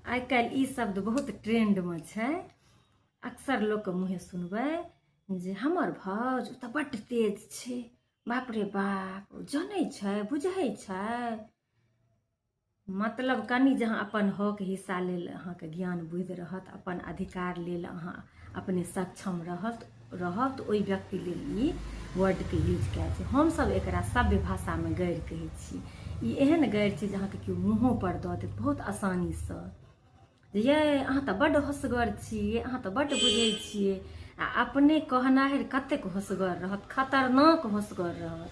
आइ काल्हि ई शब्द बहुत ट्रेंड में छै। अक्सर लोग के मुँहे सुनबै जे हमर भौज तऽ बड्ड तेज छै, बाप रे बाप, जानै छै, बुझै छै। मतलब कनि जहाँ अपन हक हिस्सा लेल अहाँके ज्ञान बुद्धि रहत, अपन अधिकार लेल अहाँ अपने सक्षम रहब तऽ ओहि व्यक्ति लेल ई वर्डके यूज कयल छै। हमसब एकरा सभ्य भाषामे गारि कहै छी। ई एहन गारि छै जे अहाँके केओ मुँहो पर दऽ देत बहुत आसानीसँ, जे ये अहाँ तऽ बड्ड होसगर छी, अहाँ तऽ बड्ड बुझै छियै। आ अपने कहनाहरि कतेक होसगर रहत, खतरनाक होसगर रहत।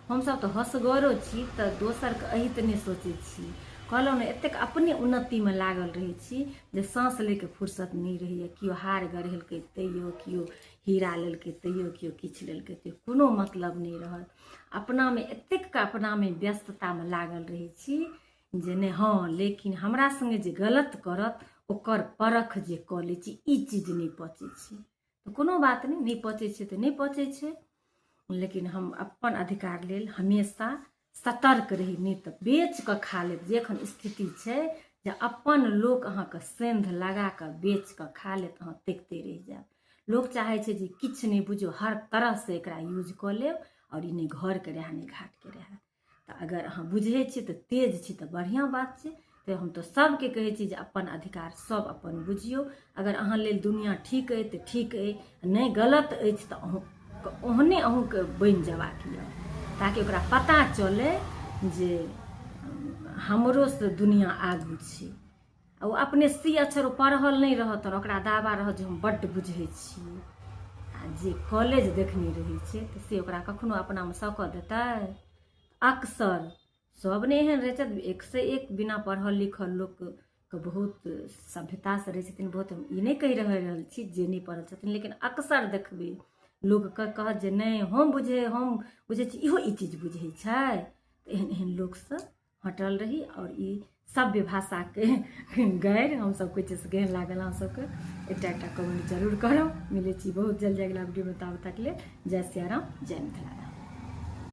हमसब तऽ होसगरो छी तऽ दोसरके अहित नहि सोचै छी। कहलहुँ ने, एतेक अपने उन्नतिमे लागल रहै छी जे साँस लैके फुर्सत नहि रहैए। केओ हार गढ़ेलकै तैयो, केओ हीरा लेलकै तैयो, केओ किछु लेलकै तैयो, कोनो मतलब नहि रहत। अपनामे एतेक अपनामे व्यस्ततामे लागल रहै छी जे नहि, हाँ लेकिन हमरा संगे जे गलत करत ओकर परख जे कऽ लै छी, ई चीज नहि पचै छै। तऽ कोनो बात नहि पचै छै तऽ नहि पचै छै, लेकिन हम अपन अधिकार लेल हमेशा सतर्क रही, नहीं तऽ बेच कऽ खा लेत। जे एखन स्थिति छै जे अपन लोक अहाँके सेंध लगा कऽ बेच कऽ खा लेत, अहाँ तकते रहि जायब। लोक चाहै छै जे किछु नहि बुझो, हर तरहसँ एकरा यूज कऽ लेब, और ई नहि घरके रहै नहि घाटके रहै। तऽ अगर अहाँ बुझै छियै तऽ तेज छी तऽ बढ़िआँ बात छै। तऽ हम तऽ सबके कहै छी जे अपन अधिकार सब अपन बुझियौ। अगर अहाँ लेल दुनिया ठीक अइ तऽ ठीक अइ, नहि गलत अछि तऽ अहूँ ओहने अहूँके बनि जेबाक यऽ, ताकि ओकरा पता चले जे हमरोसँ दुनिया आगू छै। ओ अपने सी अक्षर पढ़ल नहि रहत और ओकरा दावा रहत जे हम बड्ड बुझै छियै। आ जे कॉलेज देखने रहै छै तऽ से ओकरा कखनो अपनामे सकऽ देतै। अक्सर सब ने एहन रहै छै, एक से एक बिना पढ़ल लिखल लोकके बहुत सभ्यतासँ रहै छथिन। बहुत हम ई नहि कहि रहल छी जे नहि पढ़ल छथिन, लेकिन अक्सर देखबै लोकके कहत जे नहि हम बुझै छी, इहो ई चीज बुझै छै। तऽ एहन एहन लोकसँ हटल रही। और ई सभ्य भाषाके गारि हमसब कोइ चीजसँ केहन लागल अहाँ सबके एकटा कमेंट जरूर करब। मिलै छी बहुत जल्दी अगिला वीडियोमे, तब तक ले जय सिया राम, जय मिथिला।